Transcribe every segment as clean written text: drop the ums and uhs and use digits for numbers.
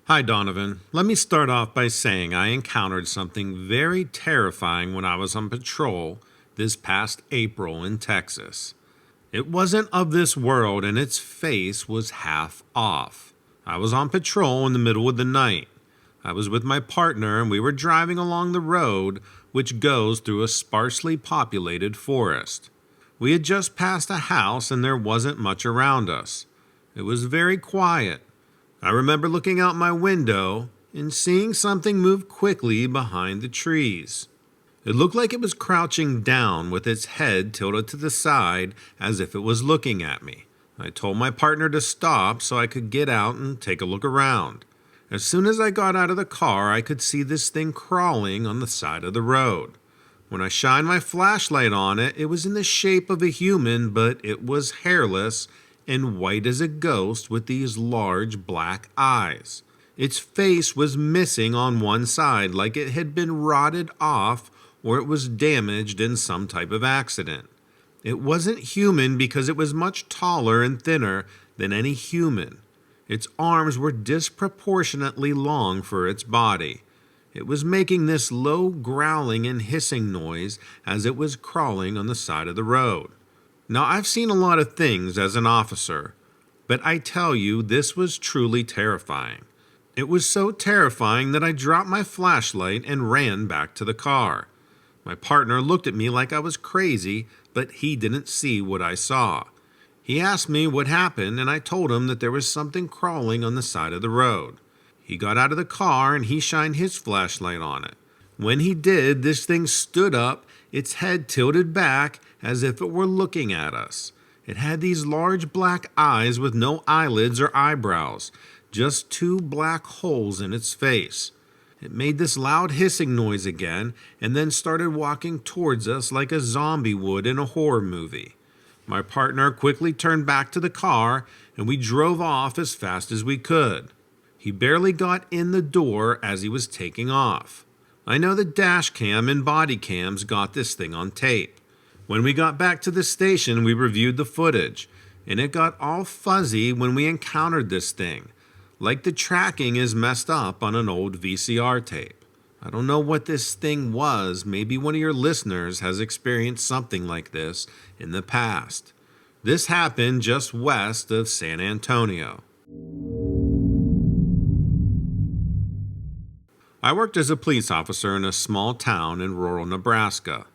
Hi Donovan, let me start off by saying I encountered something very terrifying when I was on patrol this past April in Texas. It wasn't of this world and its face was half off. I was on patrol in the middle of the night. I was with my partner and we were driving along the road which goes through a sparsely populated forest. We had just passed a house and there wasn't much around us. It was very quiet. I remember looking out my window and seeing something move quickly behind the trees. It looked like it was crouching down with its head tilted to the side as if it was looking at me. I told my partner to stop so I could get out and take a look around. As soon as I got out of the car, I could see this thing crawling on the side of the road. When I shined my flashlight on it, it was in the shape of a human, but it was hairless and white as a ghost with these large black eyes. Its face was missing on one side like it had been rotted off or it was damaged in some type of accident. It wasn't human because it was much taller and thinner than any human. Its arms were disproportionately long for its body. It was making this low growling and hissing noise as it was crawling on the side of the road. Now, I've seen a lot of things as an officer, but I tell you, this was truly terrifying. It was so terrifying that I dropped my flashlight and ran back to the car. My partner looked at me like I was crazy, but he didn't see what I saw. He asked me what happened, and I told him that there was something crawling on the side of the road. He got out of the car and he shined his flashlight on it. When he did, this thing stood up, its head tilted back as if it were looking at us. It had these large black eyes with no eyelids or eyebrows, just two black holes in its face. It made this loud hissing noise again and then started walking towards us like a zombie would in a horror movie. My partner quickly turned back to the car and we drove off as fast as we could. He barely got in the door as he was taking off. I know the dash cam and body cams got this thing on tape. When we got back to the station, we reviewed the footage, and it got all fuzzy when we encountered this thing, like the tracking is messed up on an old VCR tape. I don't know what this thing was. Maybe one of your listeners has experienced something like this in the past. This happened just west of San Antonio. I worked as a police officer in a small town in rural Nebraska.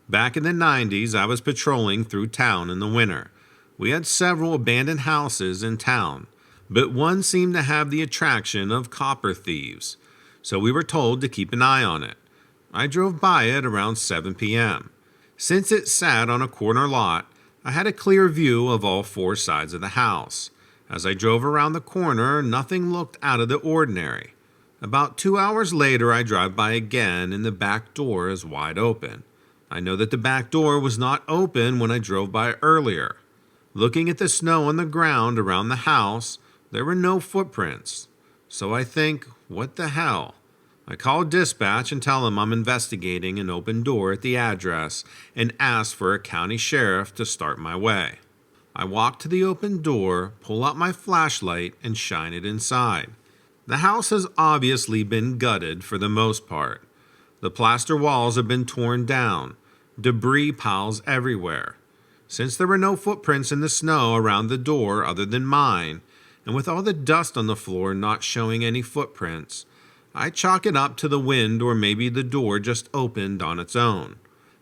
Back in the 90s, I was patrolling through town in the winter. We had several abandoned houses in town, but one seemed to have the attraction of copper thieves, so we were told to keep an eye on it. I drove by it around 7 p.m. Since it sat on a corner lot, I had a clear view of all four sides of the house. As I drove around the corner, nothing looked out of the ordinary. About 2 hours later, I drive by again and the back door is wide open. I know that the back door was not open when I drove by earlier. Looking at the snow on the ground around the house, there were no footprints. So I think, what the hell? I call dispatch and tell them I'm investigating an open door at the address and ask for a county sheriff to start my way. I walk to the open door, pull out my flashlight, and shine it inside. The house has obviously been gutted for the most part. The plaster walls have been torn down. Debris piles everywhere. Since there were no footprints in the snow around the door other than mine, and with all the dust on the floor not showing any footprints, I chalk it up to the wind or maybe the door just opened on its own.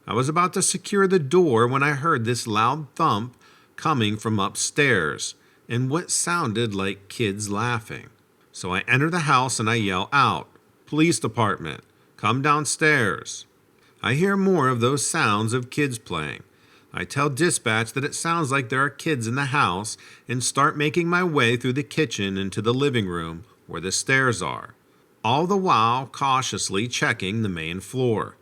I was about to secure the door when I heard this loud thump coming from upstairs and what sounded like kids laughing. So I enter the house and I yell out, "Police department, come downstairs." I hear more of those sounds of kids playing. I tell dispatch that it sounds like there are kids in the house and start making my way through the kitchen into the living room where the stairs are. All the while cautiously checking the main floor.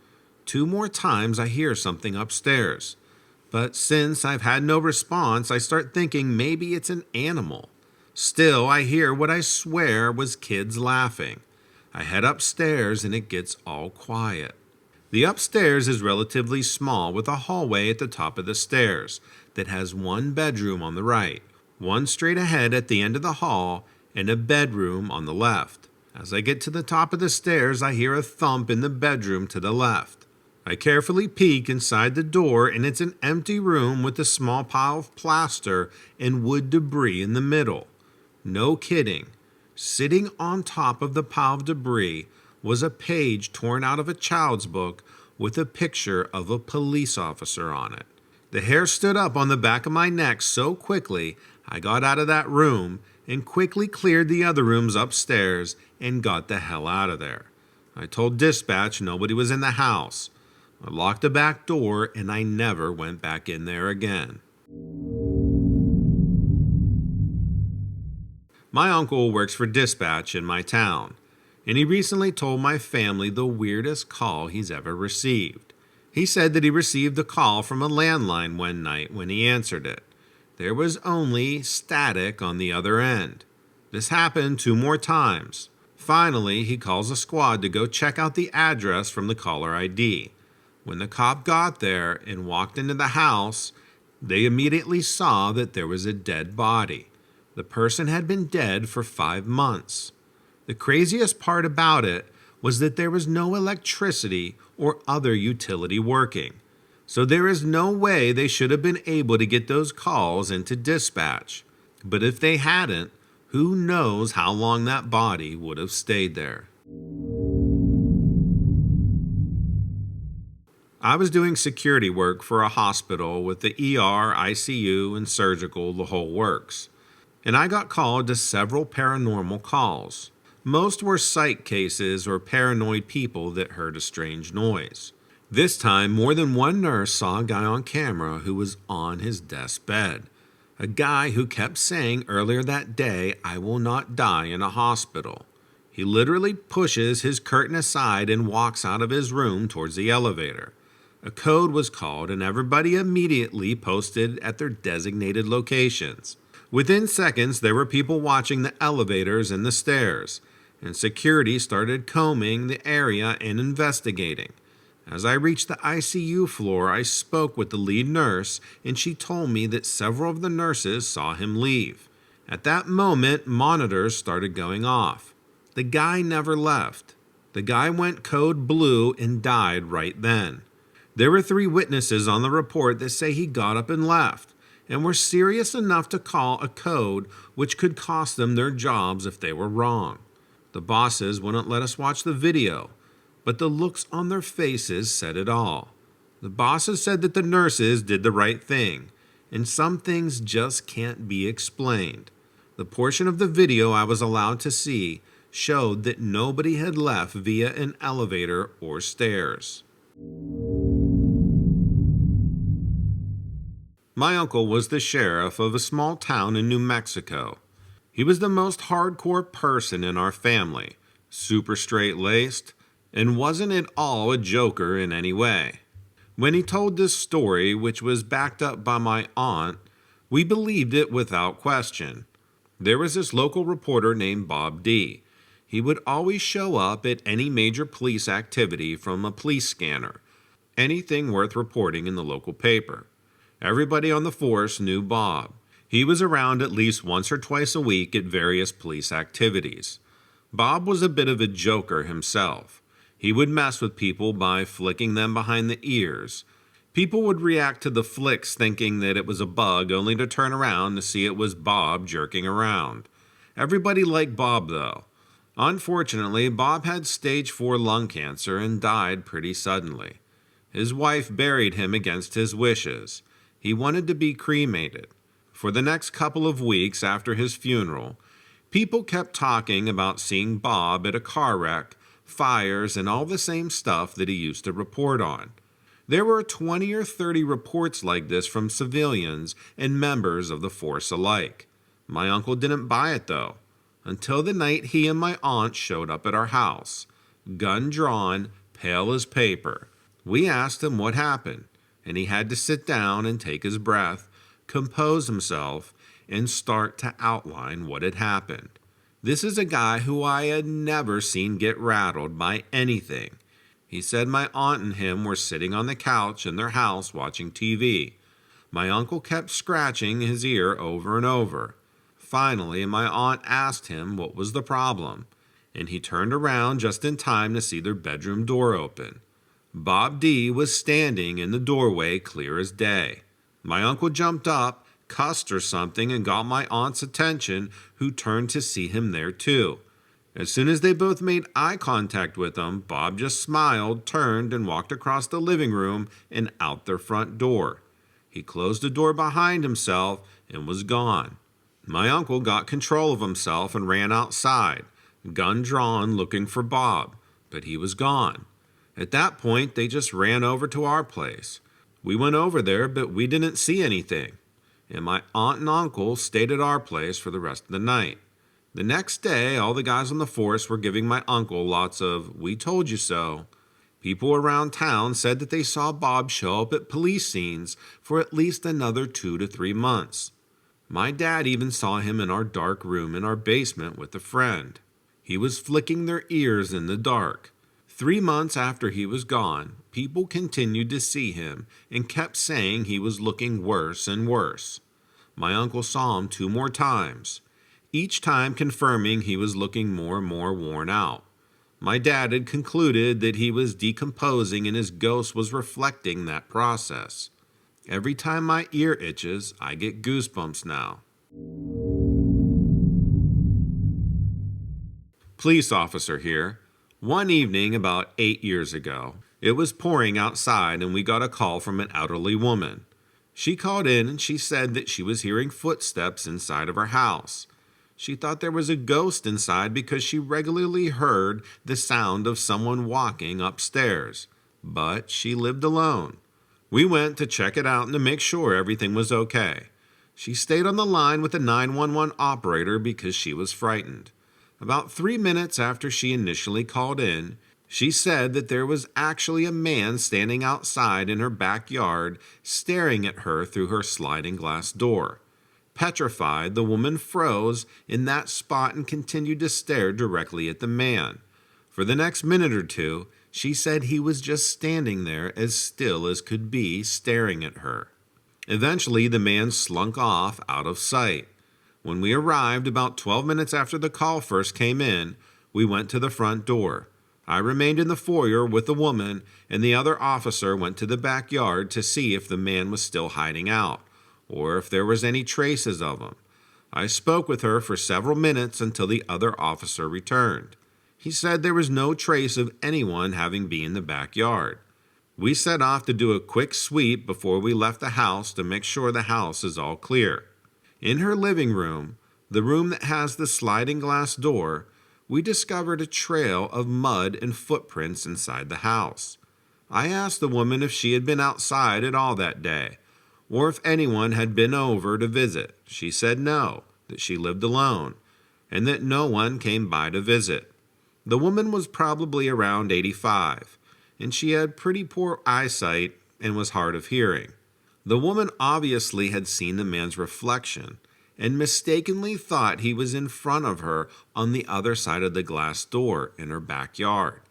2 more times I hear something upstairs. But since I've had no response, I start thinking maybe it's an animal. Still, I hear what I swear was kids laughing. I head upstairs and it gets all quiet. The upstairs is relatively small with a hallway at the top of the stairs that has one bedroom on the right, one straight ahead at the end of the hall, and a bedroom on the left. As I get to the top of the stairs, I hear a thump in the bedroom to the left. I carefully peek inside the door, and it's an empty room with a small pile of plaster and wood debris in the middle. No kidding. Sitting on top of the pile of debris was a page torn out of a child's book with a picture of a police officer on it. The hair stood up on the back of my neck so quickly, I got out of that room and quickly cleared the other rooms upstairs and got the hell out of there. I told dispatch nobody was in the house. I locked the back door and I never went back in there again. My uncle works for dispatch in my town, and he recently told my family the weirdest call he's ever received. He said that he received a call from a landline one night when he answered it. There was only static on the other end. This happened 2 more times. Finally, he calls a squad to go check out the address from the caller ID. When the cop got there and walked into the house, they immediately saw that there was a dead body. The person had been dead for 5 months. The craziest part about it was that there was no electricity or other utility working. So there is no way they should have been able to get those calls into dispatch. But if they hadn't, who knows how long that body would have stayed there. I was doing security work for a hospital with the ER, ICU, and surgical, the whole works. And I got called to several paranormal calls. Most were psych cases or paranoid people that heard a strange noise. This time, more than one nurse saw a guy on camera who was on his desk bed. A guy who kept saying earlier that day, "I will not die in a hospital." He literally pushes his curtain aside and walks out of his room towards the elevator. A code was called and everybody immediately posted at their designated locations. Within seconds, there were people watching the elevators and the stairs, and security started combing the area and investigating. As I reached the ICU floor, I spoke with the lead nurse, and she told me that several of the nurses saw him leave. At that moment, monitors started going off. The guy never left. The guy went code blue and died right then. There were 3 witnesses on the report that say he got up and left, and were serious enough to call a code which could cost them their jobs if they were wrong. The bosses wouldn't let us watch the video, but the looks on their faces said it all. The bosses said that the nurses did the right thing, and some things just can't be explained. The portion of the video I was allowed to see showed that nobody had left via an elevator or stairs. My uncle was the sheriff of a small town in New Mexico. He was the most hardcore person in our family, super straight-laced, and wasn't at all a joker in any way. When he told this story, which was backed up by my aunt, we believed it without question. There was this local reporter named Bob D. He would always show up at any major police activity from a police scanner, anything worth reporting in the local paper. Everybody on the force knew Bob. He was around at least once or twice a week at various police activities. Bob was a bit of a joker himself. He would mess with people by flicking them behind the ears. People would react to the flicks thinking that it was a bug, only to turn around to see it was Bob jerking around. Everybody liked Bob, though. Unfortunately, Bob had stage 4 lung cancer and died pretty suddenly. His wife buried him against his wishes. He wanted to be cremated. For the next couple of weeks after his funeral, people kept talking about seeing Bob at a car wreck, fires, and all the same stuff that he used to report on. There were 20 or 30 reports like this from civilians and members of the force alike. My uncle didn't buy it, though, until the night he and my aunt showed up at our house, gun drawn, pale as paper. We asked him what happened, and he had to sit down and take his breath, compose himself, and start to outline what had happened. This is a guy who I had never seen get rattled by anything. He said my aunt and him were sitting on the couch in their house watching TV. My uncle kept scratching his ear over and over. Finally, my aunt asked him what was the problem, and he turned around just in time to see their bedroom door open. Bob D was standing in the doorway clear as day. My uncle jumped up, cussed or something, and got my aunt's attention, who turned to see him there too. As soon as they both made eye contact with him, Bob just smiled, turned, and walked across the living room and out their front door. He closed the door behind himself and was gone. My uncle got control of himself and ran outside, gun drawn, looking for Bob, but he was gone. At that point, they just ran over to our place. We went over there, but we didn't see anything, and my aunt and uncle stayed at our place for the rest of the night. The next day, all the guys on the force were giving my uncle lots of "we told you so." People around town said that they saw Bob show up at police scenes for at least another 2 to 3 months. My dad even saw him in our dark room in our basement with a friend. He was flicking their ears in the dark. 3 months after he was gone, people continued to see him and kept saying he was looking worse and worse. My uncle saw him 2 more times, each time confirming he was looking more and more worn out. My dad had concluded that he was decomposing and his ghost was reflecting that process. Every time my ear itches, I get goosebumps now. Police officer here. One evening about 8 years ago, it was pouring outside and we got a call from an elderly woman. She called in and she said that she was hearing footsteps inside of her house. She thought there was a ghost inside because she regularly heard the sound of someone walking upstairs, but she lived alone. We went to check it out and to make sure everything was okay. She stayed on the line with the 911 operator because she was frightened. About 3 minutes after she initially called in, she said that there was actually a man standing outside in her backyard staring at her through her sliding glass door. Petrified, the woman froze in that spot and continued to stare directly at the man. For the next minute or two, she said he was just standing there as still as could be, staring at her. Eventually, the man slunk off out of sight. When we arrived about 12 minutes after the call first came in, we went to the front door. I remained in the foyer with the woman, and the other officer went to the backyard to see if the man was still hiding out, or if there was any traces of him. I spoke with her for several minutes until the other officer returned. He said there was no trace of anyone having been in the backyard. We set off to do a quick sweep before we left the house to make sure the house is all clear. In her living room, the room that has the sliding glass door, we discovered a trail of mud and footprints inside the house. I asked the woman if she had been outside at all that day, or if anyone had been over to visit. She said no, that she lived alone, and that no one came by to visit. The woman was probably around 85, and she had pretty poor eyesight and was hard of hearing. The woman obviously had seen the man's reflection and mistakenly thought he was in front of her on the other side of the glass door in her backyard.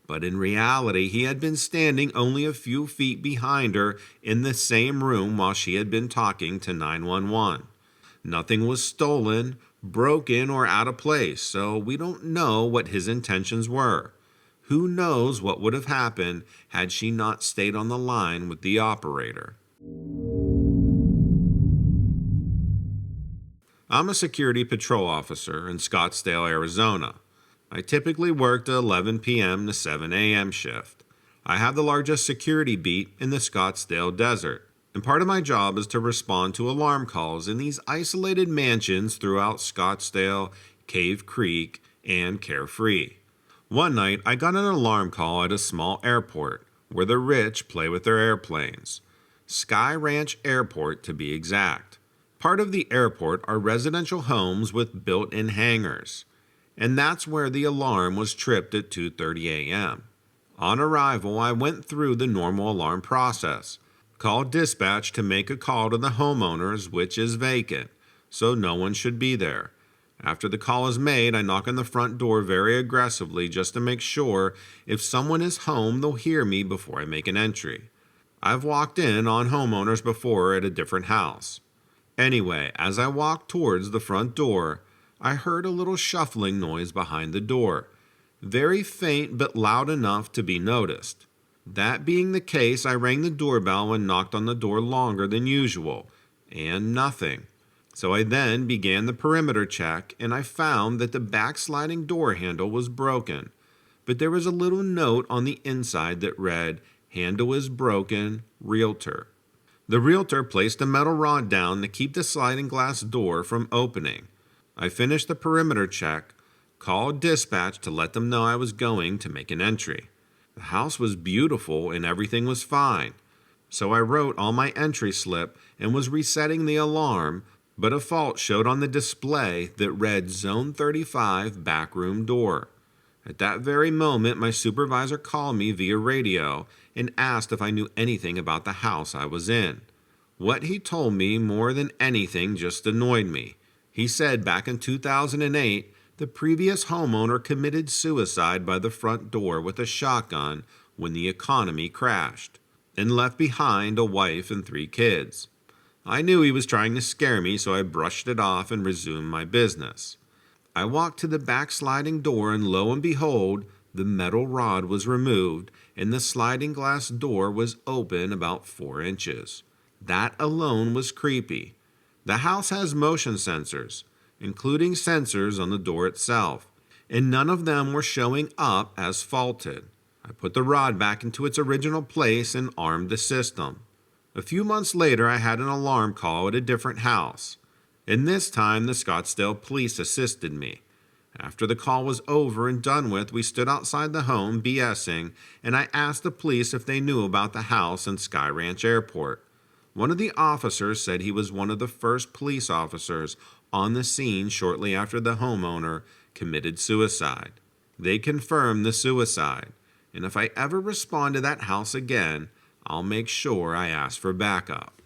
But in reality, he had been standing only a few feet behind her in the same room while she had been talking to 911. Nothing was stolen, broken, or out of place, so we don't know what his intentions were. Who knows what would have happened had she not stayed on the line with the operator. I'm a security patrol officer in Scottsdale, Arizona. I typically work the 11 p.m. to 7 a.m. shift. I have the largest security beat in the Scottsdale desert, and part of my job is to respond to alarm calls in these isolated mansions throughout Scottsdale, Cave Creek, and Carefree. One night, I got an alarm call at a small airport where the rich play with their airplanes. Sky Ranch Airport, to be exact. Part of the airport are residential homes with built-in hangars, and that's where the alarm was tripped at 2:30 a.m. On arrival, I went through the normal alarm process. Called dispatch to make a call to the homeowners, which is vacant, so no one should be there. After the call is made, I knock on the front door very aggressively just to make sure if someone is home, they'll hear me before I make an entry. I've walked in on homeowners before at a different house. Anyway, as I walked towards the front door, I heard a little shuffling noise behind the door, very faint but loud enough to be noticed. That being the case, I rang the doorbell and knocked on the door longer than usual, and nothing. So I then began the perimeter check, and I found that the backsliding door handle was broken, but there was a little note on the inside that read, "Handle is broken, Realtor." The realtor placed a metal rod down to keep the sliding glass door from opening. I finished the perimeter check, called dispatch to let them know I was going to make an entry. The house was beautiful and everything was fine. So I wrote on my entry slip and was resetting the alarm, but a fault showed on the display that read Zone 35 backroom door. At that very moment, my supervisor called me via radio and asked if I knew anything about the house I was in. What he told me more than anything just annoyed me. He said back in 2008, the previous homeowner committed suicide by the front door with a shotgun when the economy crashed, and left behind a wife and 3 kids. I knew he was trying to scare me, so I brushed it off and resumed my business. I walked to the backsliding door, and lo and behold, the metal rod was removed, and the sliding glass door was open about 4 inches. That alone was creepy. The house has motion sensors, including sensors on the door itself, and none of them were showing up as faulted. I put the rod back into its original place and armed the system. A few months later, I had an alarm call at a different house, and this time the Scottsdale police assisted me. After the call was over and done with, we stood outside the home BSing, and I asked the police if they knew about the house and Sky Ranch Airport. One of the officers said he was one of the first police officers on the scene shortly after the homeowner committed suicide. They confirmed the suicide, and if I ever respond to that house again, I'll make sure I ask for backup.